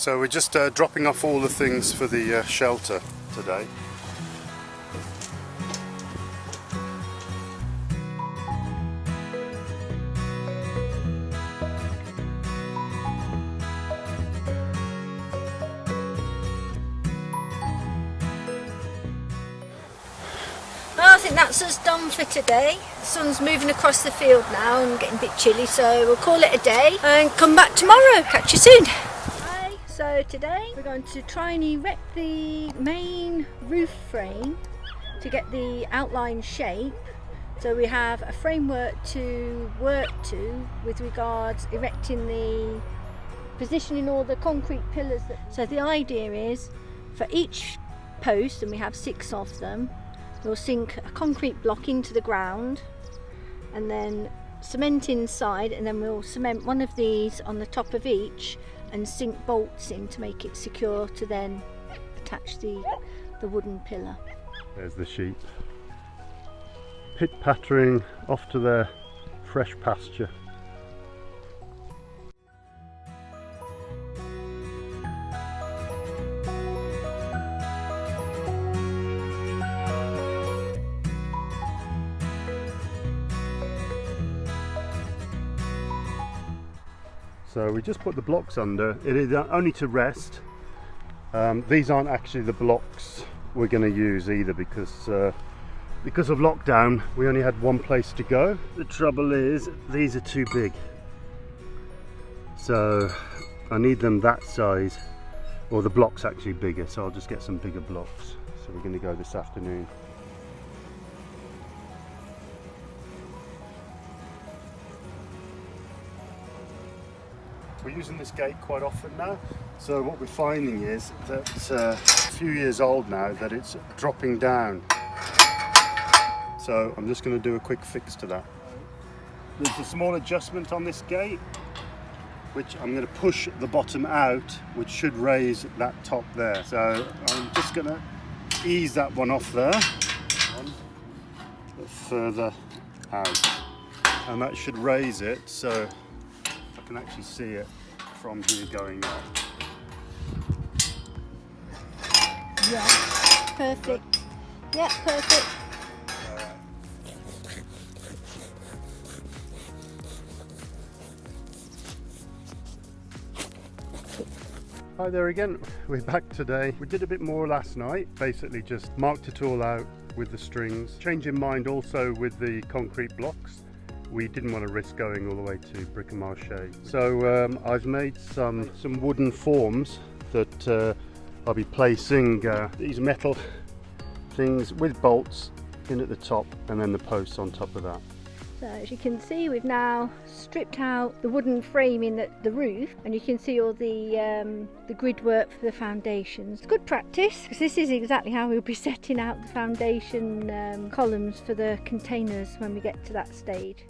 So we're just dropping off all the things for the shelter today. Well, I think that's us done for today. The sun's moving across the field now and getting a bit chilly, so we'll call it a day and come back tomorrow. Catch you soon. Hi, so today we're going to try and erect the main roof frame to get the outline shape. So we have a framework to work to with regards erecting the positioning all the concrete pillars. So the idea is for each post, and we have 6 of them, we'll sink a concrete block into the ground and then cement inside, and then we'll cement one of these on the top of each and sink bolts in to make it secure to then attach the wooden pillar. There's the sheep pit-pattering off to their fresh pasture. So we just put the blocks under. It is only to rest. These aren't actually the blocks we're going to use either, because of lockdown we only had one place to go. The trouble is these are too big, so I need them that size, or the blocks actually bigger, so I'll just get some bigger blocks. So we're going to go this afternoon. We're using this gate quite often now, so what we're finding is that a few years old now, that it's dropping down. So I'm just going to do a quick fix to that. There's a small adjustment on this gate, which I'm going to push the bottom out, which should raise that top there. So I'm just going to ease that one off there, a bit further out, and that should raise it so I can actually see it from here going up. Yeah, perfect. Yeah, perfect. Hi there again, we're back today. We did a bit more last night, basically just marked it all out with the strings. Change in mind also with the concrete blocks. We didn't want to risk going all the way to bric-a-mache. So I've made some wooden forms that I'll be placing these metal things with bolts in at the top, and then the posts on top of that. So as you can see, we've now stripped out the wooden framing at the roof, and you can see all the grid work for the foundations. It's good practice, because this is exactly how we'll be setting out the foundation columns for the containers when we get to that stage.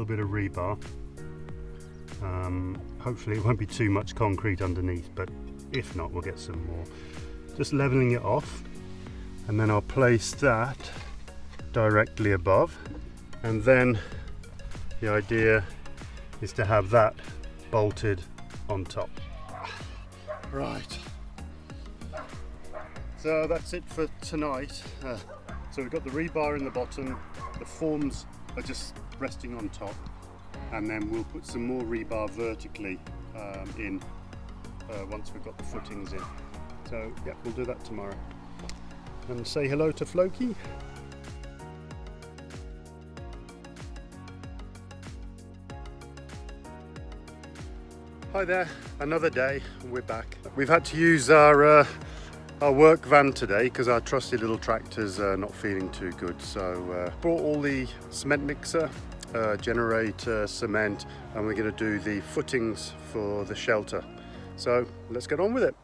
Bit of rebar. Hopefully it won't be too much concrete underneath, but if not, we'll get some more. Just leveling it off, and then I'll place that directly above, and then the idea is to have that bolted on top. Right, so that's it for tonight. So we've got the rebar in the bottom, the forms are just resting on top, and then we'll put some more rebar vertically in once we've got the footings in. So yeah, we'll do that tomorrow. and say hello to Floki. Hi there, another day, we're back. We've had to use our work van today because our trusty little tractor's not feeling too good. So brought all the cement mixer, generator, cement, and we're going to do the footings for the shelter. So let's get on with it.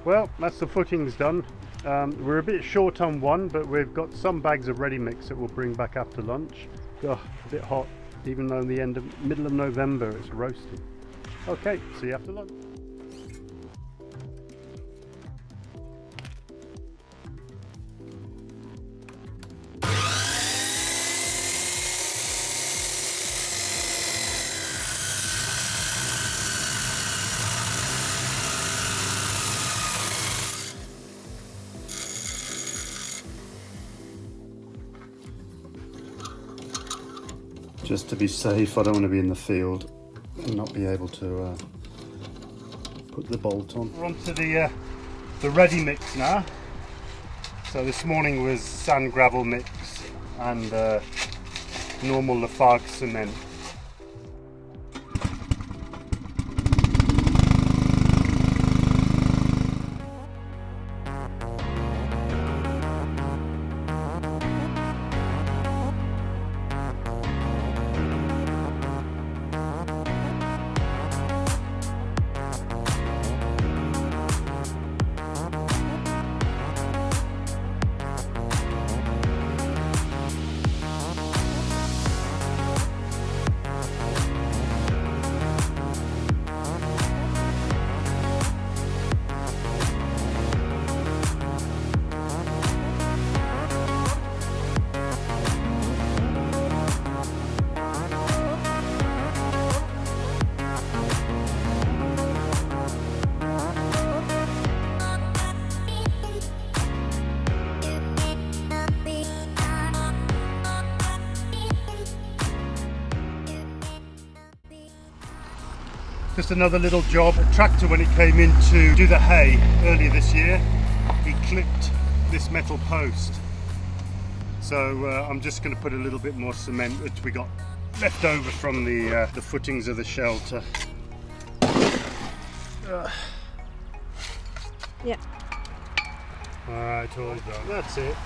Well, that's the footings done. We're a bit short on one, but we've got some bags of ready mix that we'll bring back after lunch. Oh, a bit hot, even though in the middle of November it's roasting. Okay, see you after lunch. Just to be safe, I don't want to be in the field and not be able to put the bolt on. We're on to the ready mix now. So this morning was sand gravel mix and normal Lafargue cement. Just another little job. A tractor, when it came in to do the hay earlier this year, he clipped this metal post. So I'm just going to put a little bit more cement, which we got left over from the footings of the shelter. Yeah. Alright, all done. That's it.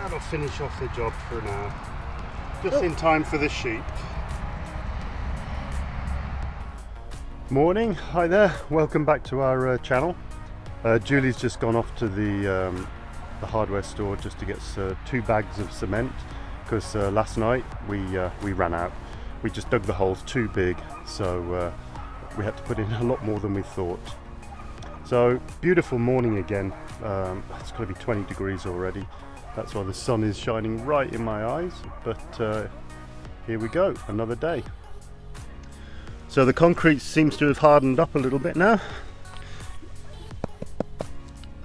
That'll finish off the job for now. Just in time for the sheep. Morning, hi there, welcome back to our channel. Julie's just gone off to the hardware store just to get 2 bags of cement, because last night we ran out. We just dug the holes too big, so we had to put in a lot more than we thought. So beautiful morning again. It's going to be 20 degrees already. That's why the sun is shining right in my eyes, but here we go, another day. So the concrete seems to have hardened up a little bit now,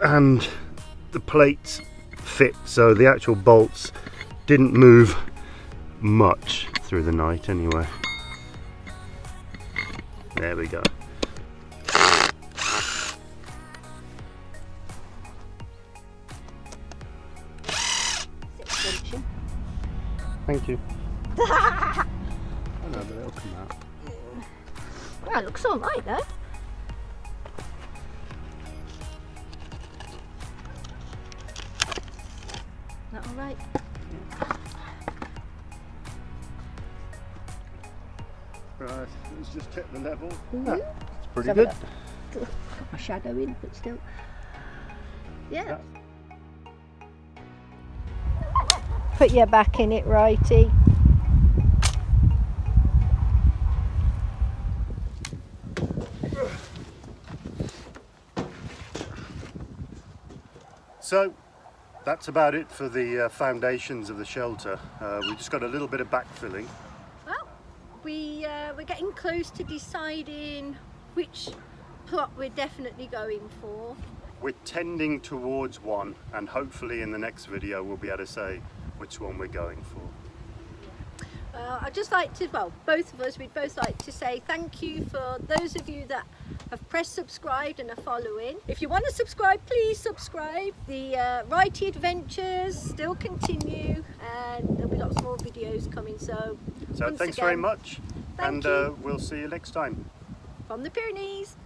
and the plates fit, so the actual bolts didn't move much through the night anyway. There we go. Thank you. I know, but it'll come out. That looks alright though. That alright? Right, let's just check the level. Mm-hmm. It's pretty good. Got my shadow in, but still. Yeah. Put your back in it, righty. So that's about it for the foundations of the shelter. We just got a little bit of backfilling. Well, we're getting close to deciding which plot we're definitely going for. We're tending towards one, and hopefully in the next video we'll be able to say which one we're going for. I'd just like to, well, both of us, we'd both like to say thank you for those of you that have pressed subscribe and are following. If you want to subscribe, please subscribe. The righty adventures still continue, and there'll be lots more videos coming. So thanks very much, and you. we'll see you next time. From the Pyrenees.